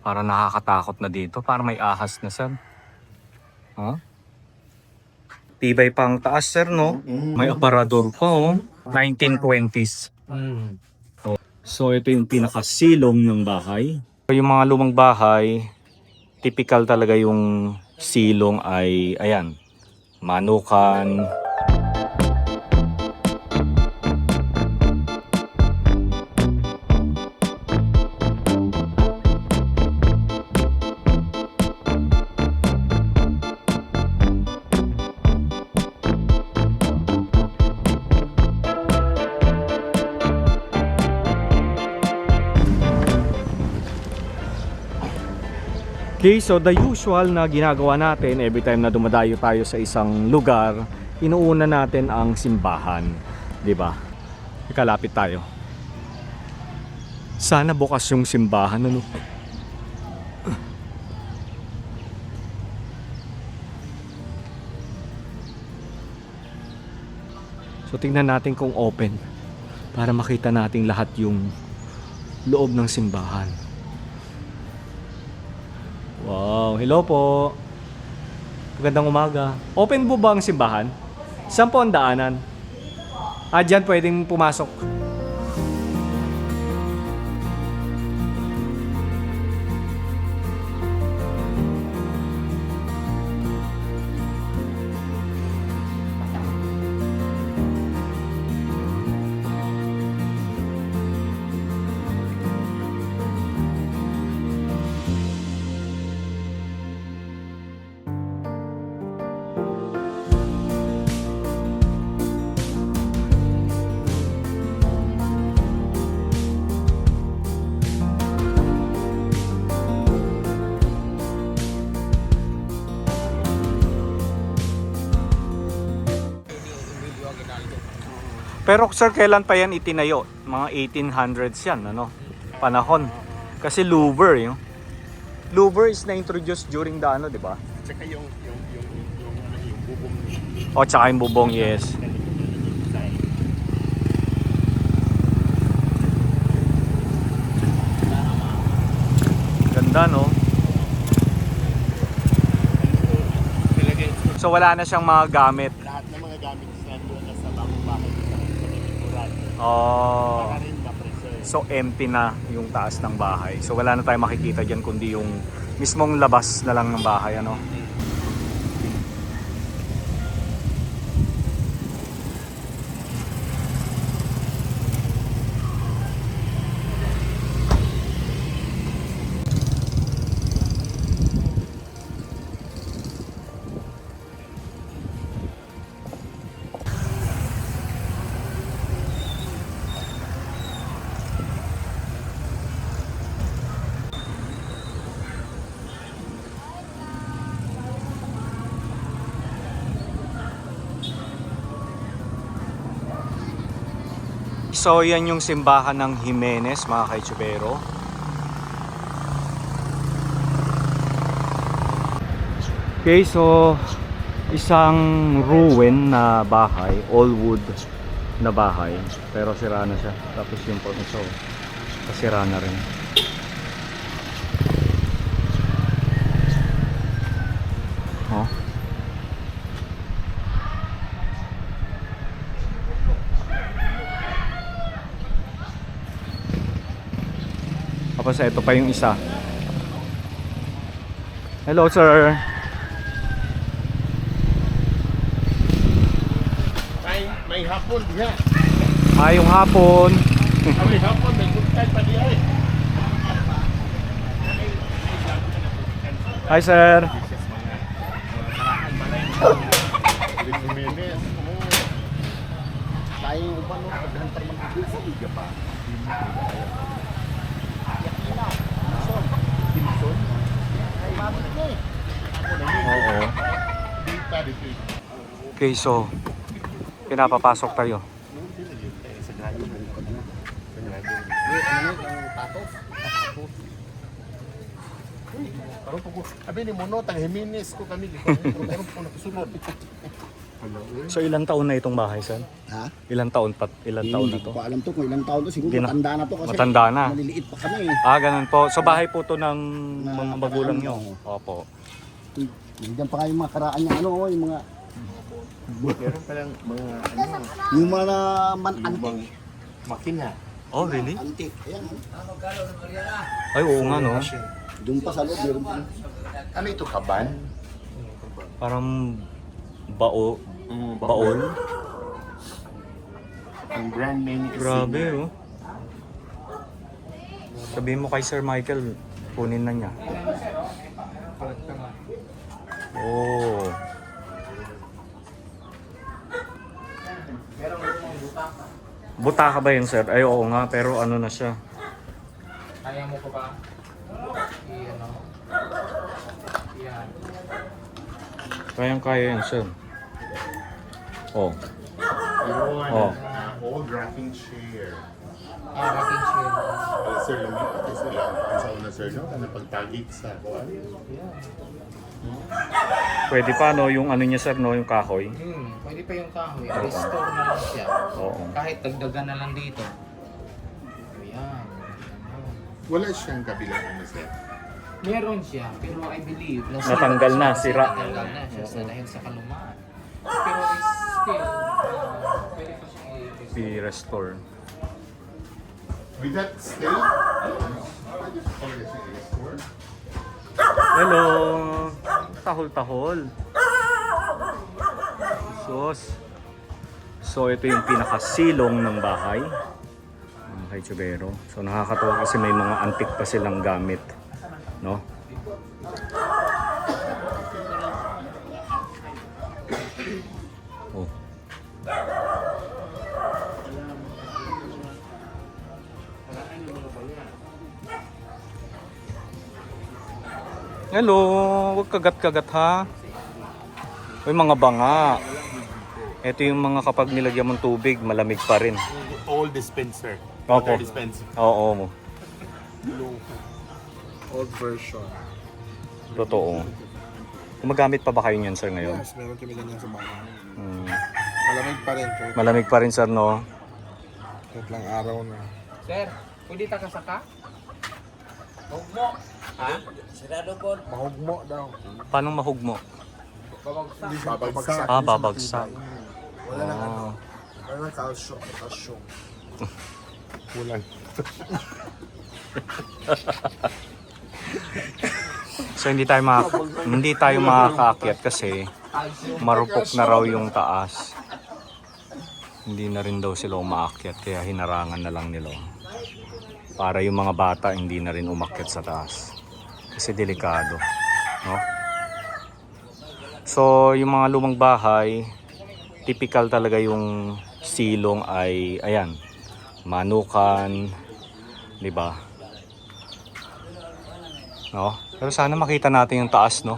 Para nakakatakot na dito. Para may ahas na, sir. Huh? Tibay pang taas, sir, no? May aparador pa, oh. 1920s. So, ito yung pinakasilong ng bahay. Yung mga lumang bahay, typical talaga yung silong ay, ayan, manukan. Okay, so the usual na ginagawa natin every time na dumadayo tayo sa isang lugar, inuuna natin ang simbahan, 'di ba? Ikalapit tayo. Sana bukas yung simbahan, ano? So tingnan natin kung open para makita natin lahat yung loob ng simbahan. Wow, hello po. Magandang umaga. Open po ba ang simbahan? Saan po ang daanan? Dyan pwedeng pumasok. Pero sir, kailan pa yan itinayo? Mga 1800s yan, ano? Panahon. Kasi louver, yung louver is na-introduce during the ano, di ba? Tsaka yung bubong. O, tsaka yung bubong, yes. Ganda, no? So, wala na siyang mga gamit. Lahat ng mga gamit doon na sa bagong bahay sa pinagkuran. Oh. Para rin ma-preserve. So empty na yung taas ng bahay. So wala na tayong makikita diyan kundi yung mismong labas na lang ng bahay, ano. So yan yung simbahan ng Jimenez, mga kaitsubero. Okay, so isang ruin na bahay, all wood na bahay, pero sira na siya. Tapos yung ito, sira na rin. Oh. Tapos ito pa yung isa. Hello sir. May hapon diha. Mayong hapon. May hapon, may good time pa diha. Hi sir. Jimenez. Tayo uban no paghantar man sa liga pa. Oo. Okay, so pinapapasok tayo. Abi ni Mono tang Jimenez ko kami dito. Pero po nakasunod. So ilang taon na itong bahay, sir? Ha? Ilang taon na Hindi to? ko pa alam to kung ilang taon to. Siguro Gina- matanda na to kasi Matanda na. maliliit pa kami eh. Ah, ganun po. So bahay po to ng Na- mga magulang nyo? Oo. Opo. Nandiyan pa nga yung mga karaan niya ano, yung mga Meron palang mga ano, yung mga antik. makina. Oh, really? Antik. Ayan. Ay, oo nga, no? Doon pa sa loob meron pa. Ano ito, kaban? Parang baol. Ang brand name is Grabe, oh. Sabihin mo kay Sir Michael, kunin na niya. Oh. Butaka ba yun, sir? Ay, oo nga, pero ano na siya. Kaya mo pa ba? Iyan o. Yan. Kayang-kaya yan, sir. Oh. Oh. old rocking chair. Rocking chair. Sir, lumipat sila. Ang sa una, sir, no? Ano pagtagig sa kuwan? Pwede pa, no? Yung ano niya, sir, no? Yung kahoy. Pwede pa yung kahoy. Restore na lang siya. Oo. Kahit dagdagan na lang dito. Ayan. Wala siyang kabilang ano, sir. Meron siya, pero I believe Natanggal na, sira. Natanggal na siya dahil sa kalumaan. Pero it's still, pwede pa siyang I-restore. With that stay, pwede pa pala siya i-restore. Hello! Tahol-tahol. Sus. So, ito yung pinakasilong ng bahay. Kay Chubero. So, nakakatawa kasi may mga antik pa silang gamit. No? Oh. Hello, huwag kagat-kagat ha. May mga banga. Ito yung mga kapag nilagyan mong tubig, malamig pa rin. Old dispenser. Opo. Water dispenser. Oo, Old version. totoo. Gumagamit pa ba kayo niyan, sir, ngayon? Yes, meron kami ganyan sa bahay. Hmm. Malamig pa rin kahit, Malamig pa rin, sir, no? kahit lang araw na. Sir, pwede takasaka? Huwag mo. Ha? Mahugmo daw. Paano mahugmo? Babagsak. Hindi siya Babagsak. Ah, babagsak. Wala nang ano. Oh. Wala nang calcium. Kulang. So hindi tayo makakaakyat kasi marupok na raw yung taas. Hindi na rin daw sila umaakyat kaya hinarangan na lang nila. Para yung mga bata hindi na rin umakyat sa taas. Kasi delikado, no? So yung mga lumang bahay, typical talaga yung silong ay ayan, manukan, 'di ba? No? Pero sana makita natin yung taas, no?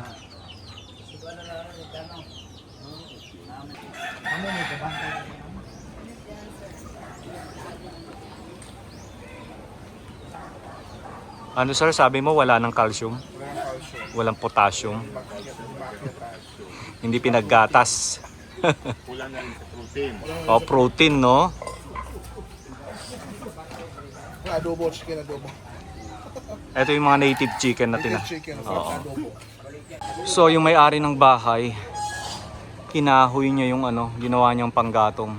Ano, sir, sabi mo wala ng calcium? Walang potassium? Hindi pinaggatas. Kulang na rin sa protein. O, protein, no? Yung adobo, chicken adobo. Ito yung mga native chicken natin. Native chicken, Oo. adobo. So, yung may-ari ng bahay, kinahoy niya yung ano, ginawa niyang panggatong.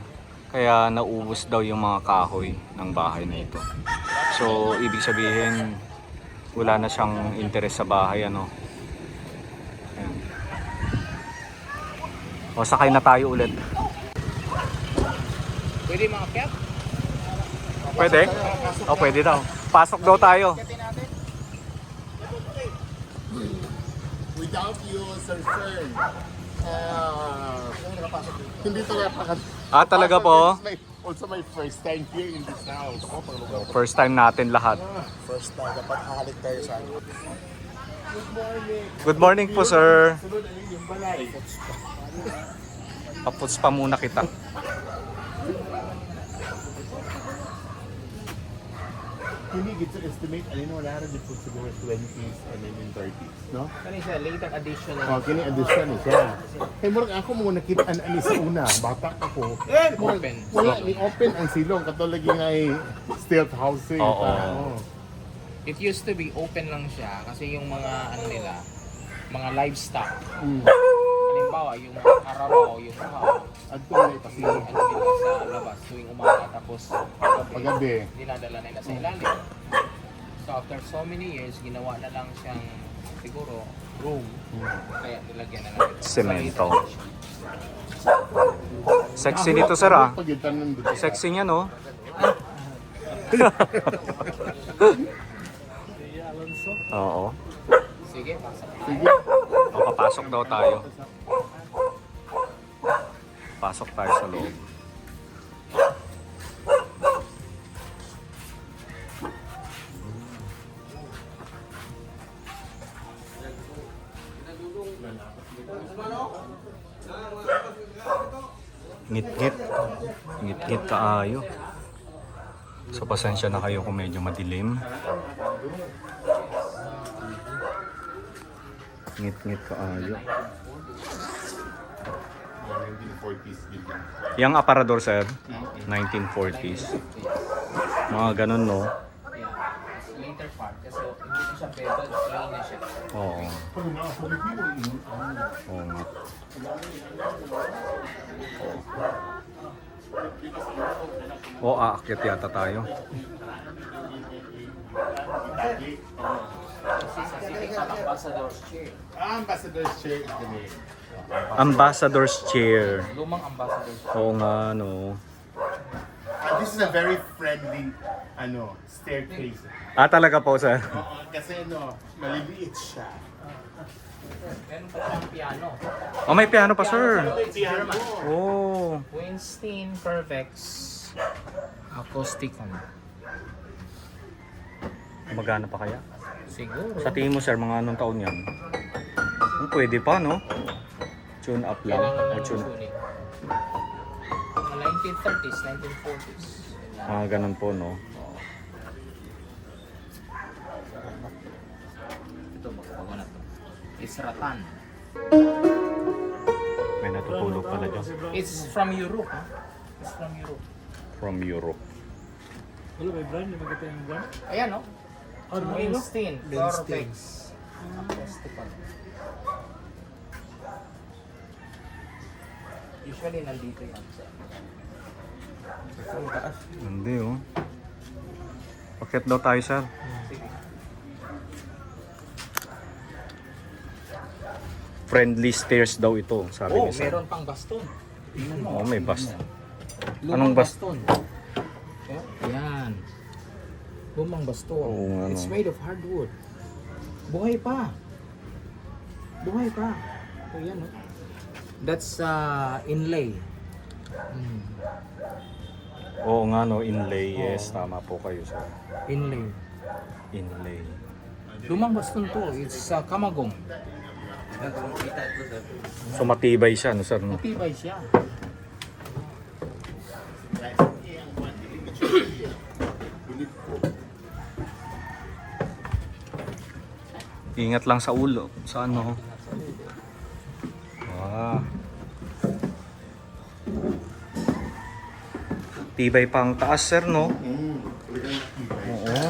Kaya naubos daw yung mga kahoy ng bahay na ito. So, ibig sabihin, wala na siyang interes sa bahay, ano. Ayan. O, sakay na tayo ulit. Pwede mga kyak? Pwede? O, pwede daw. Pasok daw tayo. Without you, Sir Fern, hindi talaga Ah, talaga po? Also my first time here in this house. First time natin lahat. First time, dapat hahalik tayo sa ano. Good morning po, sir. Paputs pa muna kita. Kini gets to estimate, I know, wala rin po siguro 20s and then in 30s, no? Kani siya, late addition na. Oh, kini addition siya. Kaya murag ako mo nakita ani sa una, bata ako. Open. Wala ni open ang silong katulad yung ay stilt housing. Oo. Oh. It used to be open lang siya kasi yung mga ano nila, mga livestock. Mm. Halimbawa, yung mga kararo, yung cow, At kung kasi ano nila sa labas tuwing umaga tapos pagabi. dinadala nila sa ilalim. So after so many years, ginawa na lang siyang siguro room. Kaya nilagyan na lang ito. Semento. Sexy dito, sir, ah. Pagitan ng dito. Sexy niya, no? Oo. Sige, pasok. Sige. O, papasok daw tayo. Pasok tayo sa loob. Ngit-ngit. Ngit-ngit kaayo. So pasensya na kayo kung medyo madilim. Ngit-ngit kaayo. 1940s dito. Yung aparador, sir, 1940s. Mga ganun, no? Yeah. Later part kasi hindi na siya bedded, plain na siya. Oo. Pag nakapuliti mo, Oo nga. O, aakyat yata tayo. Kasi sa typical ambassador's chair. ambassador's chair kini. Ambassador's chair. Lumang ambassador's chair. Oo nga, no. This is a very friendly staircase. Ah, talaga po, sir. Oo, kasi maliliit siya. Meron pa siyang piano. Oh, may piano pa, sir. Piano. Oh. Winston Perfex Acousticon. Magana pa kaya? Siguro. Sa tingin mo, sir, mga anong taon yan? Pwede pa, no? Tune up lang. Kailangan O lang tune. tuning. Mga 1930s, 1940s. Mga ganun po, no? Ito, bago na to. It's rattan. May natutulog pala dyan. It's from Europe, huh? It's from Europe. From Europe. Ayan, no? Winston Perfex Acousticon. Usually, nandito yan. Hindi, oh. Paket daw tayo, sir. Sige. Friendly stairs daw ito, sabi Oh, ni sir. meron pang baston. Tingnan mo. Oo, may basta. Lumang Anong bas- baston? Yan. Lumang baston. Oo nga, It's no. made of hardwood. Buhay pa. Buhay pa. O yan, no? That's inlay. Hmm. Oo nga, no. Inlay. Yes, tama po kayo, sir. Inlay. Inlay. Lumang baston to. It's kamagong. So matibay siya, no, sir? No? Matibay siya. Ingat lang sa ulo. Sa ano? Ah. Tibay pang taas, sir, no? Oo.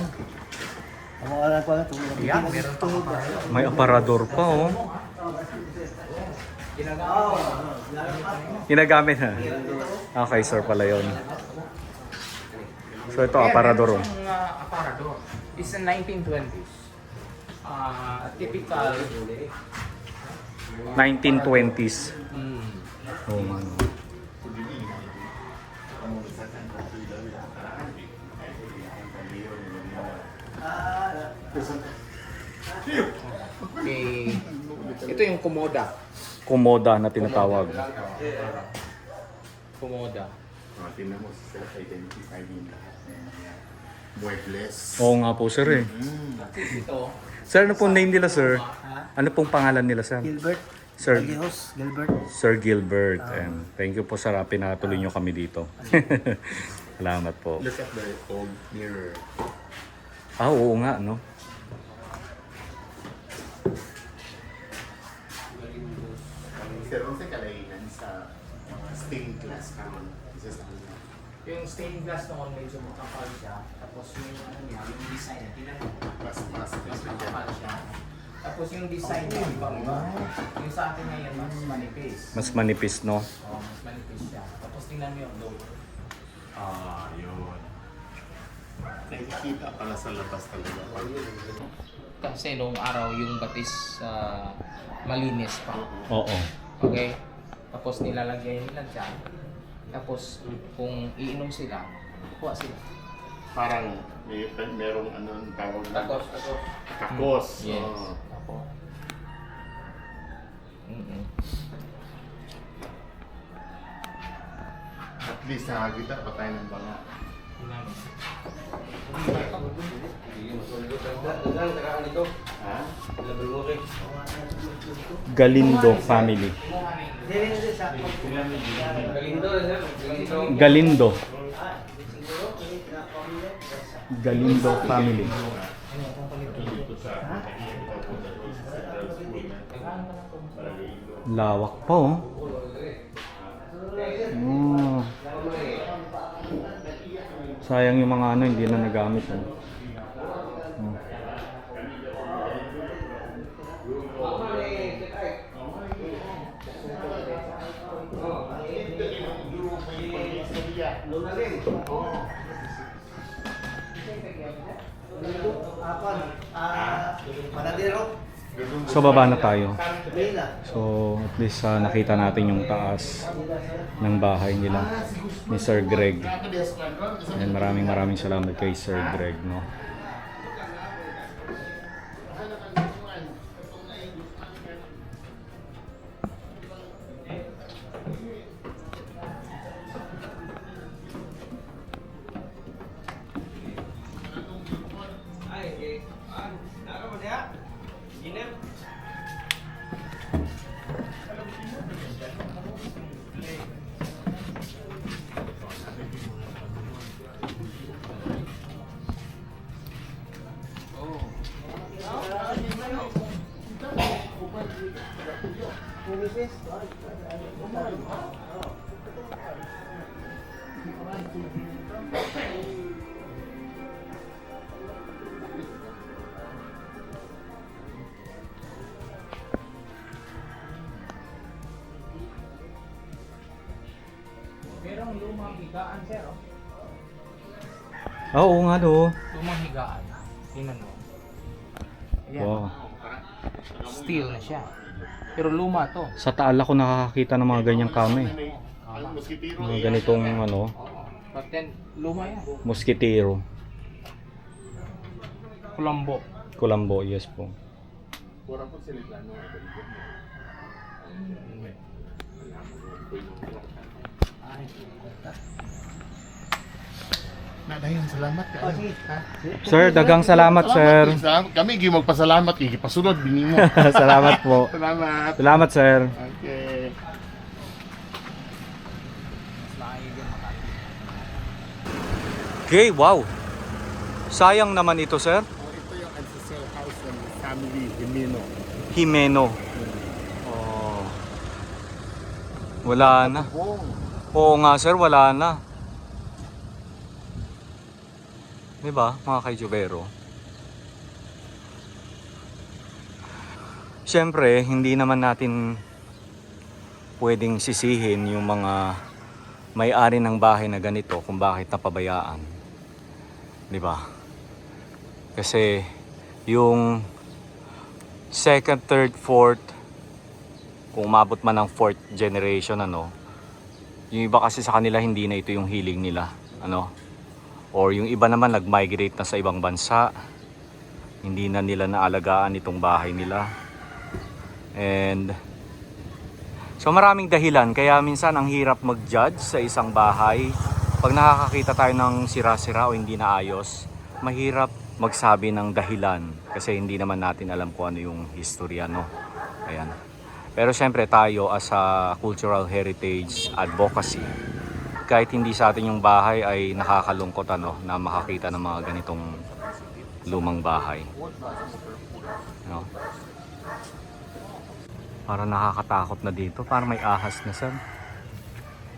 Ang mga anak ko na tumulong. Yan, meron pang May aparador pa, oh. Ginagamit na. Okay, sir, pala yun. So ito, aparador, oh. Ang aparador. It's in 1920s. Typical. 1920s. Oo nga, no. Okay. Ito yung komoda. Komoda na tinatawag. Komoda. Tingnan mo sila identify yung lahat ng muebles. Oo nga po, sir, eh. Ito. Sir, ano pong name nila, sir? Ano pong pangalan nila, sir? Gilbert. Sir, Aguijos, Gilbert. Sir Gilbert. And thank you po, sir. Pinatuloy nyo kami dito. Salamat po. Look at the old mirror. Oo nga, no? Sir, kung sa kalainan sa mga stained glass karon, isa sa kanila. Yung stained glass noon, medyo makapal siya. Tapos yung ano niya, yung design niya, tingnan mo. Mas Mas makapal siya. Tapos yung design niya, ibang iba. Yung sa atin ngayon, mas manipis. Mas manipis, no? Oo, mas manipis siya. Tapos tingnan mo yung lower. Yun. Nakikita pala sa labas talaga. Kasi noong araw, yung batis malinis pa. Oo. Okay? Tapos nilalagay nila dyan. Tapos kung iinom sila, kuha sila. Parang merong anong tawag na? Takos. Takos. Yes. Oo. Ako. Mm-mm. At least nakakita pa tayo ng banga. Tingnan mo. Ha? Galindo family. Galindo. Galindo family. Lawak pa, oh. Oh. Sayang yung mga ano, hindi na nagamit, oh. Oh. So baba na tayo. So at least nakita natin yung taas ng bahay nila ni Sir Greg. And maraming salamat kay Sir Greg, no. Merong lumang higaan, sir. Oh. Oo nga, no. Lumang higaan. Tingnan mo. Ayan. Wow. Steel na siya. Pero luma to. Sa Taal ako nakakakita ng mga ganyang kami. Ang moskitero. Mga ganitong ano, But then, luma yan. moskitero. Kulambo. Kulambo, yes po. Kurang po sila plano. Nadayon, salamat ka. Sir, dagang salamat, sir. Kami magpasalamat, ipasunod binimo. Salamat po. Salamat. Salamat, sir. Okay. Okay, wow. Sayang naman ito, sir. Ito yung ancestral house ng family Jimeno. Jimeno. Oh. Wala na. Oo nga, sir, wala na. Diba, mga kay-Jubero? Siyempre, hindi naman natin pwedeng sisihin yung mga may-ari ng bahay na ganito kung bakit napabayaan. Diba? Kasi yung second, third, fourth, kung umabot man ng fourth generation, ano, yung iba kasi sa kanila hindi na ito yung hiling nila, ano, or yung iba naman nag-migrate na sa ibang bansa, hindi na nila naalagaan itong bahay nila. And so maraming dahilan, kaya minsan ang hirap mag-judge sa isang bahay. Pag nakakakita tayo ng sira-sira o hindi naayos, mahirap magsabi ng dahilan kasi hindi naman natin alam kung ano yung history, no. Ayan. Pero syempre tayo as a cultural heritage advocacy, kahit hindi sa atin yung bahay, ay nakakalungkot, ano, na makakita ng mga ganitong lumang bahay. No? Para nakakatakot na dito. Para may ahas na, sir.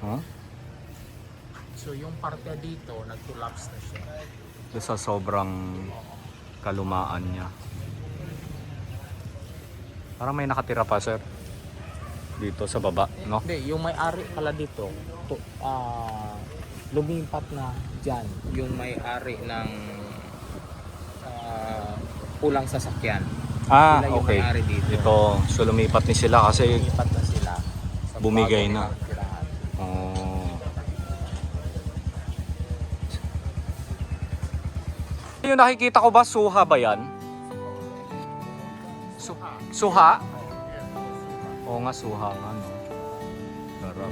Huh? So yung parte dito, nag-collapse na siya. Doon sa sobrang kalumaan niya. Parang may nakatira pa, sir. Dito sa baba, no? Hindi, yung may-ari pala dito, lumipat na dyan. Yung may-ari ng pulang sasakyan. Ah, Sila yung okay. may-ari dito. Ito, so lumipat ni sila kasi Lumipat na sila. Sa Bumigay bago na. nilang tirahan. oh. Yung nakikita ko ba, suha ba yan? Suha? Oo nga, suha nga, no? Sarap.